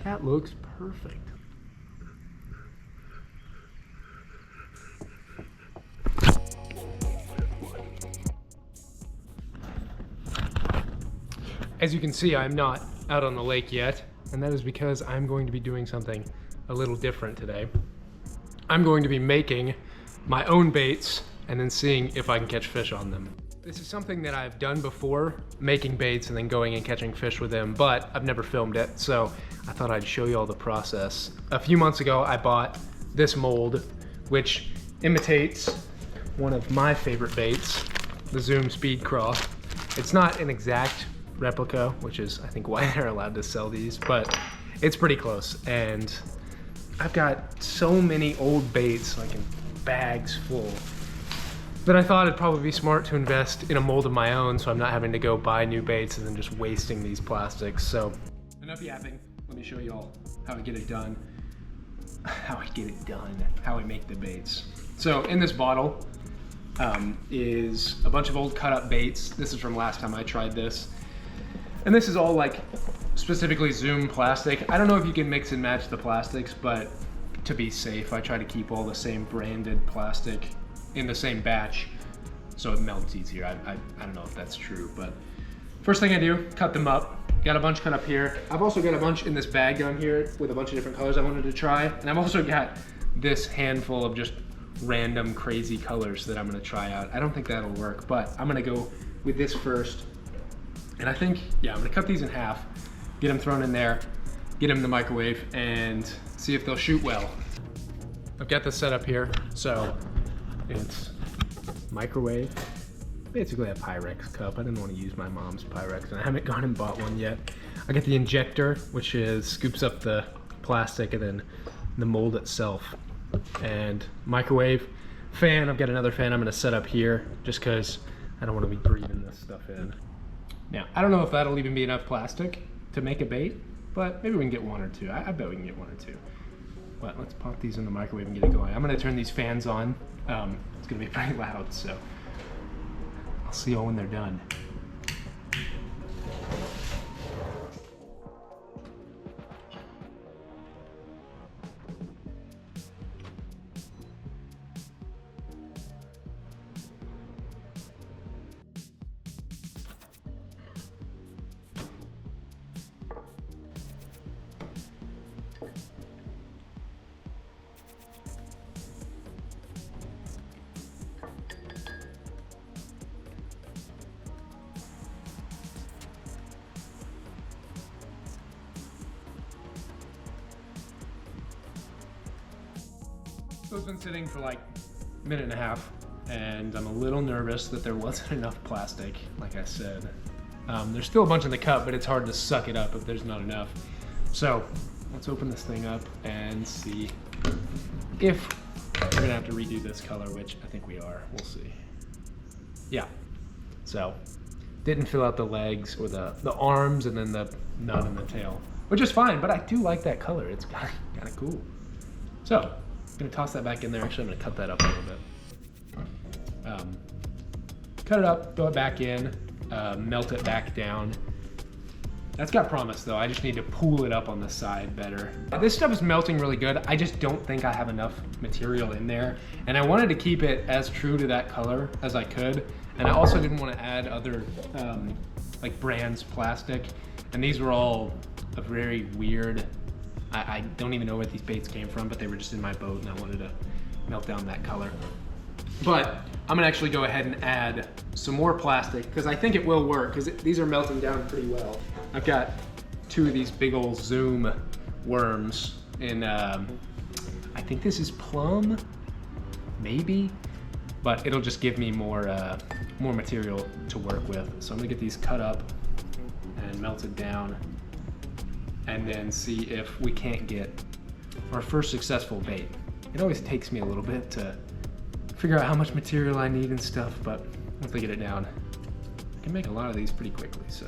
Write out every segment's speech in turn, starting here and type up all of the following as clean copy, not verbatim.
That looks perfect. As you can see, I'm not out on the lake yet, and that is because I'm going to be doing something a little different today. I'm going to be making my own baits and then seeing if I can catch fish on them. This is something that I've done before, making baits and then going and catching fish with them, but I've never filmed it, so I thought I'd show you all the process. A few months ago, I bought this mold, which imitates one of my favorite baits, the Zoom Speed Craw. It's not an exact replica, which is I think why they're allowed to sell these, but it's pretty close. And I've got so many old baits, like in bags full, that I thought it'd probably be smart to invest in a mold of my own so I'm not having to go buy new baits and then just wasting these plastics. So enough yapping, let me show you all how I get it done. How I make the baits. So in this bottle is a bunch of old cut up baits. This is from last time I tried this. And this is all like specifically Zoom plastic. I don't know if you can mix and match the plastics, but to be safe, I try to keep all the same branded plastic in the same batch so it melts easier. I don't know if that's true, but first thing I do, cut them up. Got a bunch cut up here. I've also got a bunch in this bag down here with a bunch of different colors I wanted to try. And I've also got this handful of just random crazy colors that I'm gonna try out. I don't think that'll work, but I'm gonna go with this first. And I think, yeah, I'm gonna cut these in half, get them thrown in there, get them in the microwave, and see if they'll shoot well. I've got this set up here, so it's microwave, basically a Pyrex cup. I didn't want to use my mom's Pyrex, and I haven't gone and bought one yet. I got the injector, which is scoops up the plastic, and then the mold itself. And microwave, fan, I've got another fan I'm gonna set up here, just because I don't want to be breathing this stuff in. Now, I don't know if that'll even be enough plastic to make a bait, but maybe we can get one or two. I bet we can get one or two. But let's pop these in the microwave and get it going. I'm gonna turn these fans on. It's gonna be pretty loud, so I'll see y'all when they're done. So it's been sitting for like a minute and a half, and I'm a little nervous that there wasn't enough plastic, like I said. There's still a bunch in the cup, but it's hard to suck it up if there's not enough. So let's open this thing up and see if we're gonna have to redo this color, which I think we are. We'll see. Yeah, so didn't fill out the legs or the arms and then the nut and the tail, which is fine, but I do like that color. It's kind of cool. So I'm gonna toss that back in there. Actually, I'm gonna cut that up a little bit. Cut it up, throw it back in, melt it back down. That's got promise though. I just need to pool it up on the side better. This stuff is melting really good. I just don't think I have enough material in there. And I wanted to keep it as true to that color as I could. And I also didn't want to add other like brands plastic. And these were all a very weird, I don't even know where these baits came from, but they were just in my boat and I wanted to melt down that color. But I'm gonna actually go ahead and add some more plastic because I think it will work because these are melting down pretty well. I've got two of these big old Zoom worms in, I think this is plum, maybe, but it'll just give me more material to work with. So I'm gonna get these cut up and melted down, and then see if we can't get our first successful bait. It always takes me a little bit to figure out how much material I need and stuff, but once I get it down, I can make a lot of these pretty quickly, so.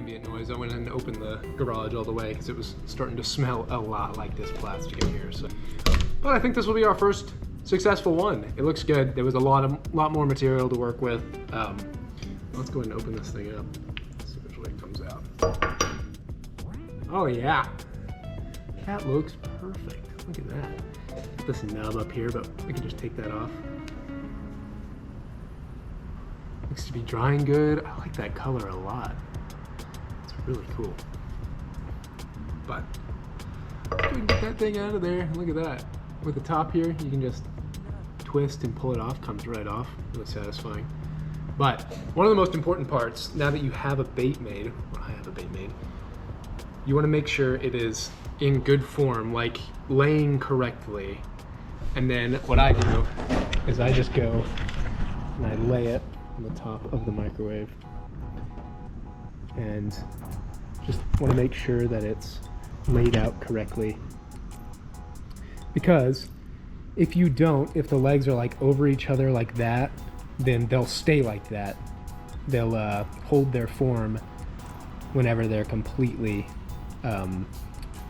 ambient noise, I went in and opened the garage all the way because it was starting to smell a lot like this plastic in here. So, but I think this will be our first successful one. It looks good. There was a lot more material to work with. Let's go ahead and open this thing up. See which way it comes out. Oh yeah, that looks perfect. Look at that. This nub up here, but we can just take that off. Looks to be drying good. I like that color a lot. It's really cool. But we can get that thing out of there. Look at that. With the top here, you can just twist and pull it off. Comes right off. Really satisfying. But one of the most important parts, now that you have a bait made, well, I have a bait made, you want to make sure it is in good form, like laying correctly. And then what I do is I just go and I lay it on the top of the microwave and just want to make sure that it's laid out correctly, because if you don't, if the legs are like over each other like that, then they'll stay like that. They'll hold their form whenever they're completely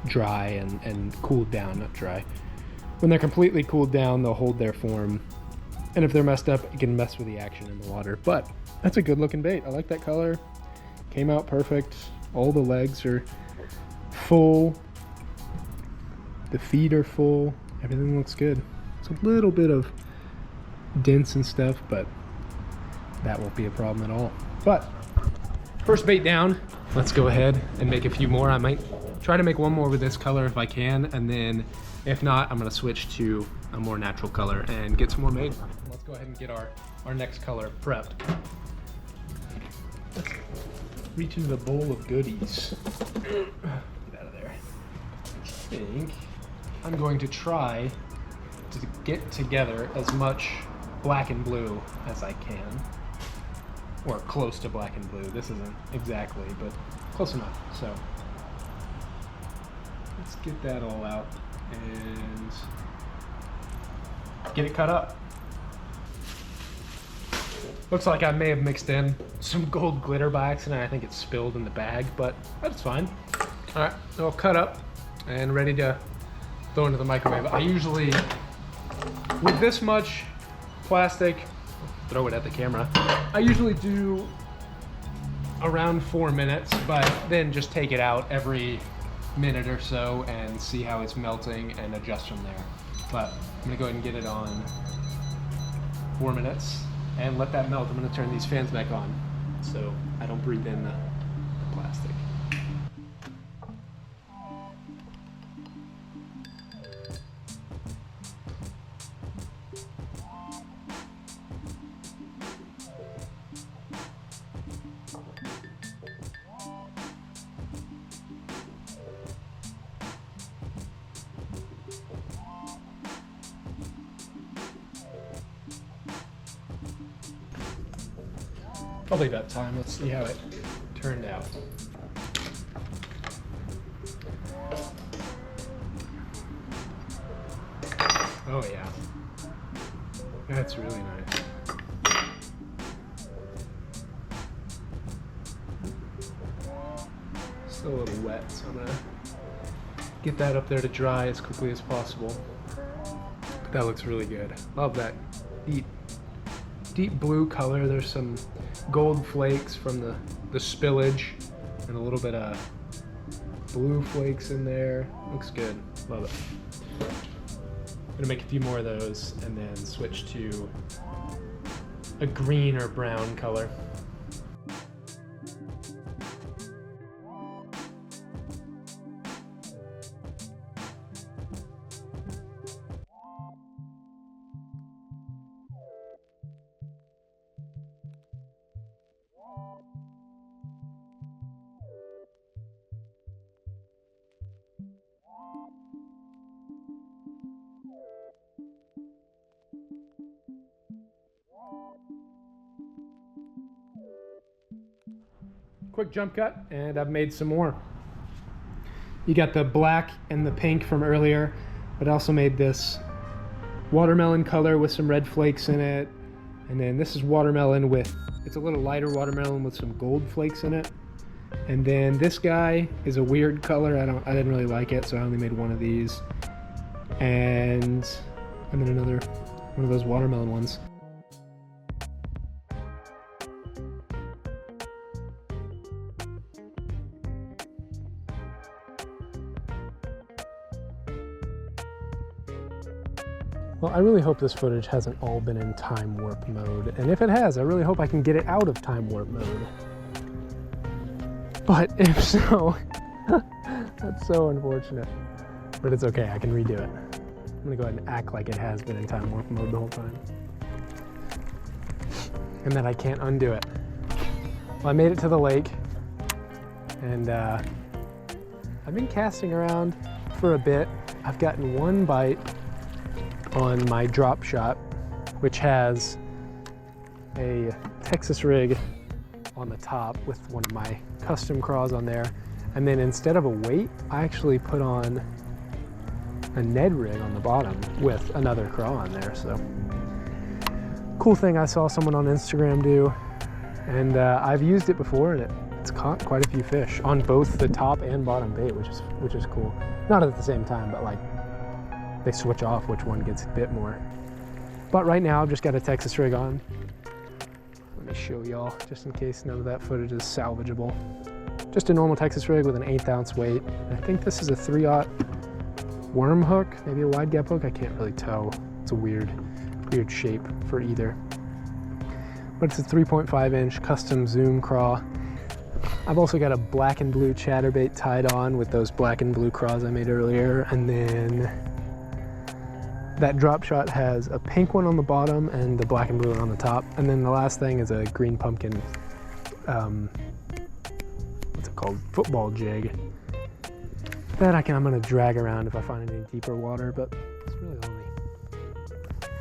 dry and cooled down. Not dry. When they're completely cooled down, they'll hold their form. And if they're messed up, it can mess with the action in the water. But that's a good looking bait. I like that color. Came out perfect. All the legs are full. The feet are full. Everything looks good. It's a little bit of dents and stuff, but that won't be a problem at all. But first bait down. Let's go ahead and make a few more. I might try to make one more with this color if I can, and then if not, I'm gonna switch to a more natural color and get some more made. Let's go ahead and get our next color prepped. Let's reach into the bowl of goodies. Get out of there. I think I'm going to try to get together as much black and blue as I can. Or close to black and blue. This isn't exactly, but close enough. So let's get that all out and get it cut up. Looks like I may have mixed in some gold glitter by accident. I think it spilled in the bag, but that's fine. All right, all cut up and ready to throw into the microwave. I usually, with this much plastic, throw it at the camera, I usually do around 4 minutes, but then just take it out every minute or so and see how it's melting and adjust from there. But I'm gonna go ahead and get it on 4 minutes and let that melt. I'm gonna turn these fans back on so I don't breathe in the plastic. Probably about time. Let's see how it turned out. Oh yeah, that's really nice. Still a little wet, so I'm gonna get that up there to dry as quickly as possible. But that looks really good. Love that deep blue color. There's some gold flakes from the spillage and a little bit of blue flakes in there. Looks good. Love it. I'm gonna make a few more of those and then switch to a green or brown color. Quick jump cut, and I've made some more. You got the black and the pink from earlier, but I also made this watermelon color with some red flakes in it. And then this is watermelon with, it's a little lighter watermelon with some gold flakes in it. And then this guy is a weird color. I didn't really like it, so I only made one of these. And then another one of those watermelon ones. Well, I really hope this footage hasn't all been in time warp mode, and if it has, I really hope I can get it out of time warp mode. But if so, that's so unfortunate. But it's okay, I can redo it. I'm gonna go ahead and act like it has been in time warp mode the whole time. And that I can't undo it. Well, I made it to the lake, and I've been casting around for a bit. I've gotten one bite on my drop shot, which has a Texas rig on the top with one of my custom craws on there. And then instead of a weight, I actually put on a Ned rig on the bottom with another craw on there. So cool thing I saw someone on Instagram do, and I've used it before, and it's caught quite a few fish on both the top and bottom bait, which is cool. Not at the same time, but like they switch off which one gets bit more. But right now I've just got a Texas rig on. Let me show y'all, just in case none of that footage is salvageable. Just a normal Texas rig with an 1/8 ounce weight. I think this is a 3/0 worm hook, maybe a wide gap hook, I can't really tell. It's a weird shape for either. But it's a 3.5 inch custom zoom craw. I've also got a black and blue chatterbait tied on with those black and blue craws I made earlier, and then that drop shot has a pink one on the bottom and the black and blue one on the top. And then the last thing is a green pumpkin, what's it called? Football jig. That I'm gonna drag around if I find any deeper water, but it's really only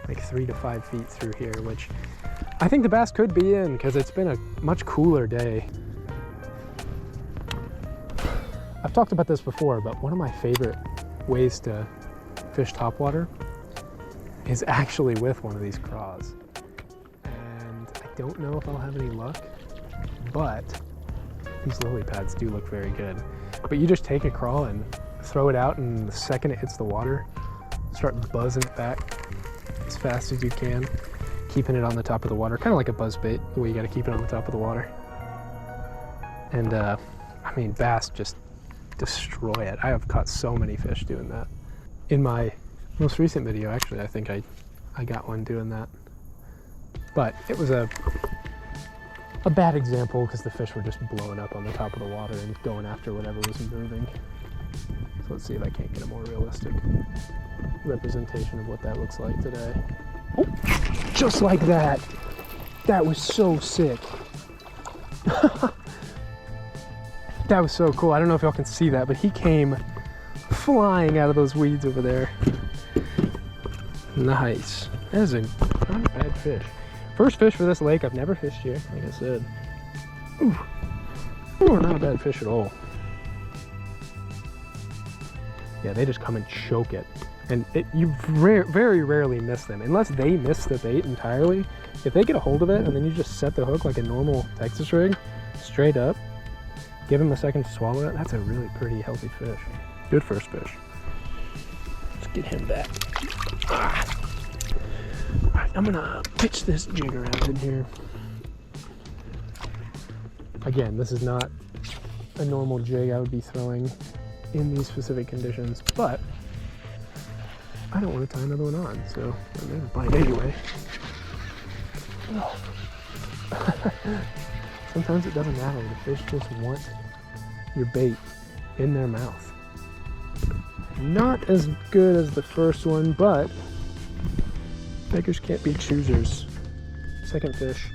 like 3 to 5 feet through here, which I think the bass could be in because it's been a much cooler day. I've talked about this before, but one of my favorite ways to fish topwater is actually with one of these craws. And I don't know if I'll have any luck, but these lily pads do look very good. But you just take a craw and throw it out, and the second it hits the water, start buzzing it back as fast as you can, keeping it on the top of the water, kind of like a buzz bait, the way you got to keep it on the top of the water. And I mean, bass just destroy it. I have caught so many fish doing that. In my most recent video, actually, I think I got one doing that. But it was a bad example because the fish were just blowing up on the top of the water and going after whatever was moving. So let's see if I can't get a more realistic representation of what that looks like today. Oh, just like that. That was so sick. That was so cool. I don't know if y'all can see that, but he came flying out of those weeds over there. Nice. That is not a bad fish. First fish for this lake. I've never fished here, like I said. Ooh. Ooh, not a bad fish at all. Yeah, they just come and choke it. And you very rarely miss them. Unless they miss the bait entirely. If they get a hold of it and then you just set the hook like a normal Texas rig, straight up, give him a second to swallow it, that's a really pretty healthy fish. Good first fish. Let's get him back. Ah. All right, I'm gonna pitch this jig around in here. Again, this is not a normal jig I would be throwing in these specific conditions, but I don't want to tie another one on, so I'm gonna bite anyway. Sometimes it doesn't matter. The fish just want your bait in their mouth. Not as good as the first one, but beggars can't be choosers. Second fish.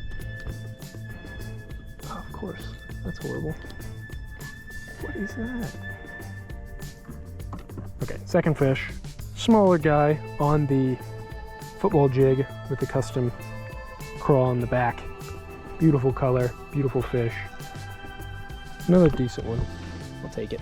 Oh, of course. That's horrible. What is that? Okay, second fish. Smaller guy on the football jig with the custom crawl on the back. Beautiful color, beautiful fish. Another decent one. I'll take it.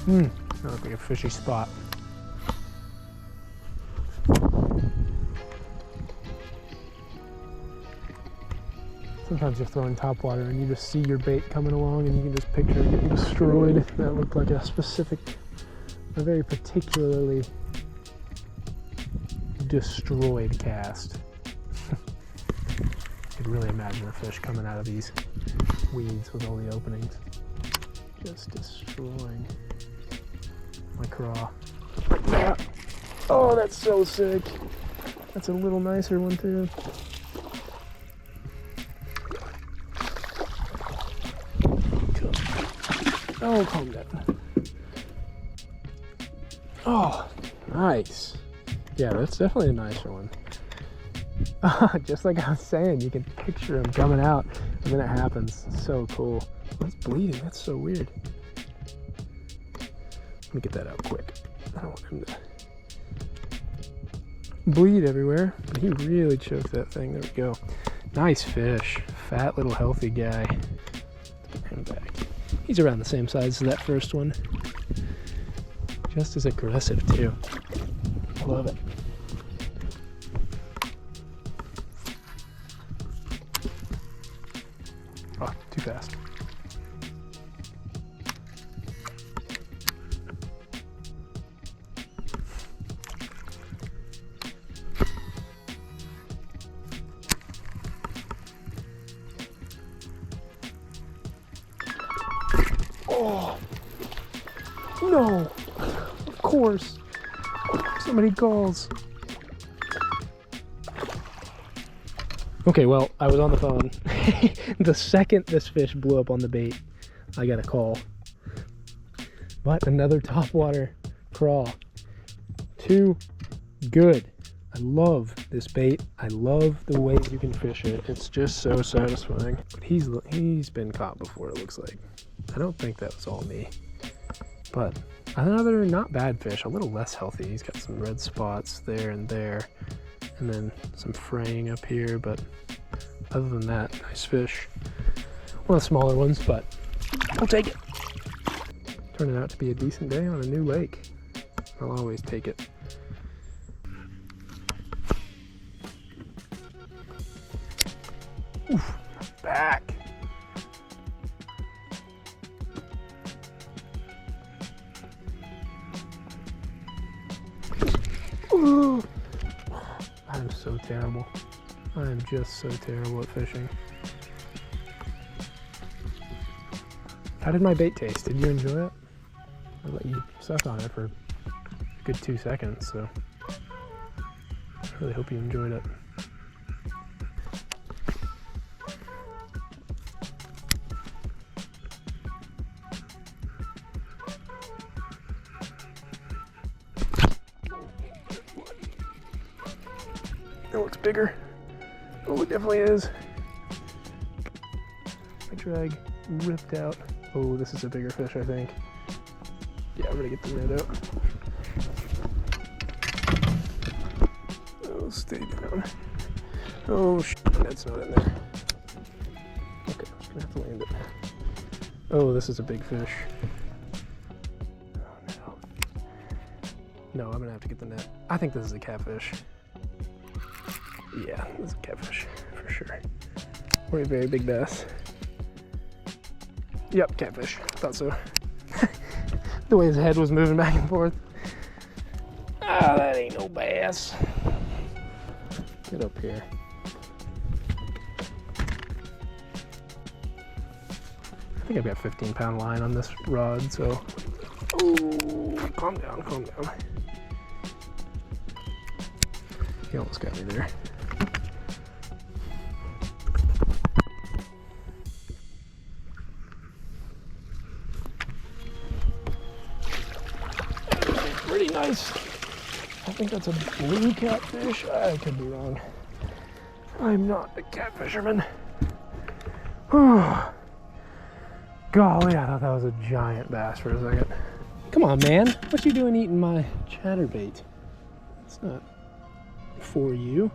That looks like a fishy spot. Sometimes you're throwing topwater and you just see your bait coming along and you can just picture it getting destroyed. That looked like a very particularly destroyed cast. I could really imagine a fish coming out of these weeds with all the openings. Just destroying my craw. Oh, that's so sick. That's a little nicer one too. Oh, calm down. Oh, nice. Yeah, that's definitely a nicer one. Just like I was saying, you can picture him coming out, and then it happens. So cool. He's bleeding. That's so weird. Let me get that out quick. I don't want him to bleed everywhere, but he really choked that thing. There we go. Nice fish. Fat little healthy guy. Let's put him back. He's around the same size as that first one. Just as aggressive too. Love it. Oh, too fast. Oh, no, of course, so many gulls. Okay, well, I was on the phone. The second this fish blew up on the bait, I got a call. But another topwater craw. Too good. I love this bait. I love the way you can fish it. It's just so satisfying. But he's been caught before, it looks like. I don't think that was all me. But another not bad fish, a little less healthy. He's got some red spots there and there. And then some fraying up here, but other than that, nice fish. One of the smaller ones, but I'll take it. Turning out to be a decent day on a new lake. I'll always take it. Oof, back. Ooh. I'm so terrible. I am just so terrible at fishing. How did my bait taste? Did you enjoy it? I let you suck on it for a good 2 seconds, so I really hope you enjoyed it. It looks bigger. Oh, it definitely is. My drag ripped out. Oh, this is a bigger fish, I think. Yeah, I'm gonna get the net out. Oh, stay down. Oh, shit, the net's not in there. Okay, I'm gonna have to land it. Oh, this is a big fish. Oh, no. No, I'm gonna have to get the net. I think this is a catfish. Yeah, this is a catfish, for sure. Or a very big bass. Yep, catfish. Thought so. The way his head was moving back and forth. Ah, that ain't no bass. Get up here. I think I've got 15-pound line on this rod, so. Oh, calm down, calm down. He almost got me there. Pretty nice. I think that's a blue catfish. I could be wrong. I'm not a catfisherman. Golly, I thought that was a giant bass for a second. Come on, man. What you doing eating my chatterbait? It's not for you.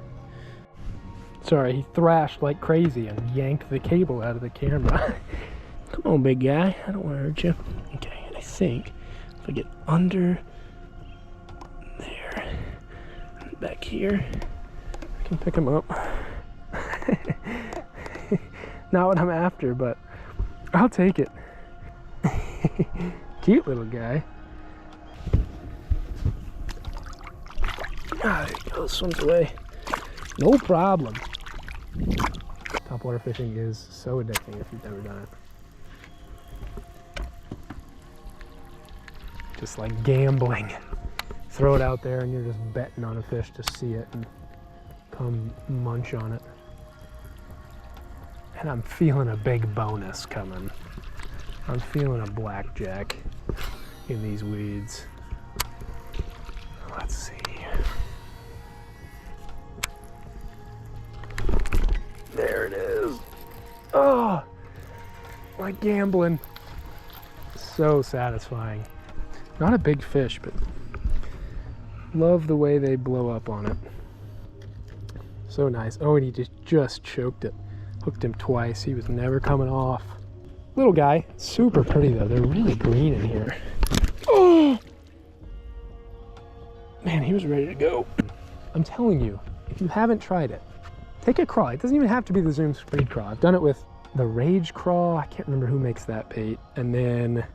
Sorry, he thrashed like crazy and yanked the cable out of the camera. Come on, big guy. I don't want to hurt you. Okay, I think If I get under there, back here, I can pick him up. Not what I'm after, but I'll take it. Cute little guy. Ah, there he goes, swims away. No problem. Topwater fishing is so addicting if you've never done it. Just like gambling. Throw it out there and you're just betting on a fish to see it and come munch on it. And I'm feeling a big bonus coming. I'm feeling a blackjack in these weeds. Let's see. There it is. Oh, like gambling. So satisfying. Not a big fish, but love the way they blow up on it. So nice. Oh, and he just choked it. Hooked him twice. He was never coming off. Little guy. Super pretty though. They're really green in here. Oh! Man, he was ready to go. I'm telling you, if you haven't tried it, take a craw. It doesn't even have to be the Zoom Speed craw. I've done it with the Rage craw. I can't remember who makes that bait. And then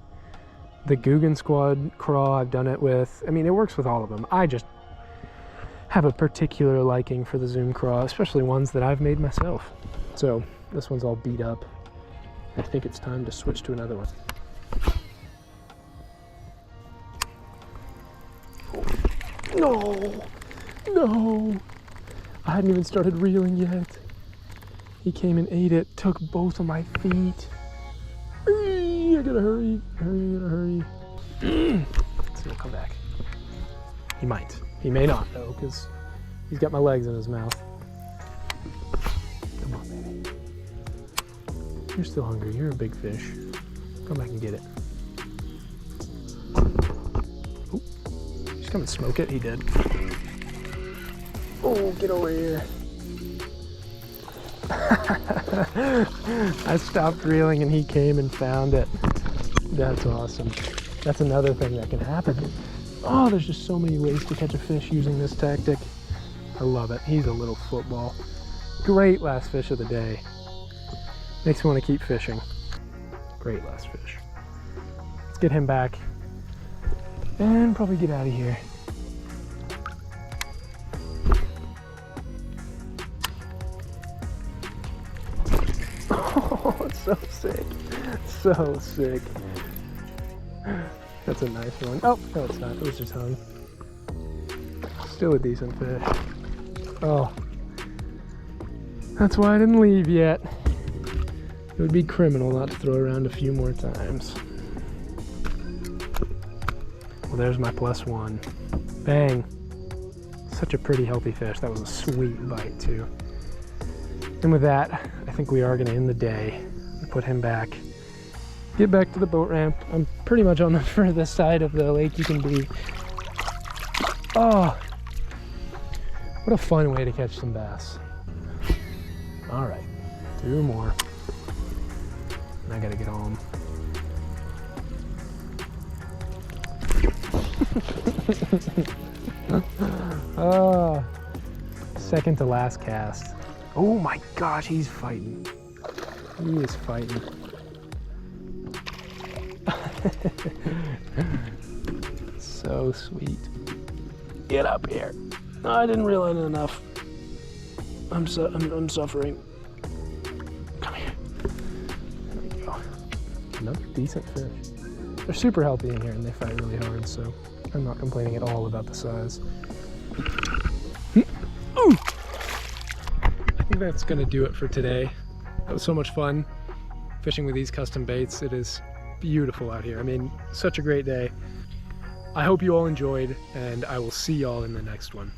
the Guggen Squad craw I've done it with. I mean, it works with all of them. I just have a particular liking for the Zoom craw, especially ones that I've made myself. So this one's all beat up. I think it's time to switch to another one. No, no. I hadn't even started reeling yet. He came and ate it, took both of my feet. I gotta hurry, I gotta hurry. Let's see, he'll come back. He might. He may not though, because he's got my legs in his mouth. Come on, baby. You're still hungry. You're a big fish. Come back and get it. Oh, just come and smoke it. He did. Oh, get over here. I stopped reeling and he came and found it. That's awesome. That's another thing that can happen. Oh, there's just so many ways to catch a fish using this tactic. I love it. He's a little football. Great last fish of the day. Makes me want to keep fishing. Great last fish. Let's get him back and probably get out of here. Oh, it's so sick. So sick. That's a nice one. Oh, no it's not. It was just hung. Still a decent fish. Oh. That's why I didn't leave yet. It would be criminal not to throw around a few more times. Well, there's my +1. Bang. Such a pretty healthy fish. That was a sweet bite too. And with that, I think we are going to end the day. Put him back. Get back to the boat ramp. I'm pretty much on the furthest side of the lake you can be. Oh, what a fun way to catch some bass. All right, 2 more. And I gotta get home. Oh, second to last cast. Oh my gosh, he's fighting. He is fighting. So sweet. Get up here. No, I didn't reel in enough. I'm suffering. Come here. There we go. Another decent fish. They're super healthy in here and they fight really hard, so I'm not complaining at all about the size. Ooh. I think that's gonna do it for today. That was so much fun fishing with these custom baits. It is beautiful out here. I mean, such a great day. I hope you all enjoyed, and I will see y'all in the next one.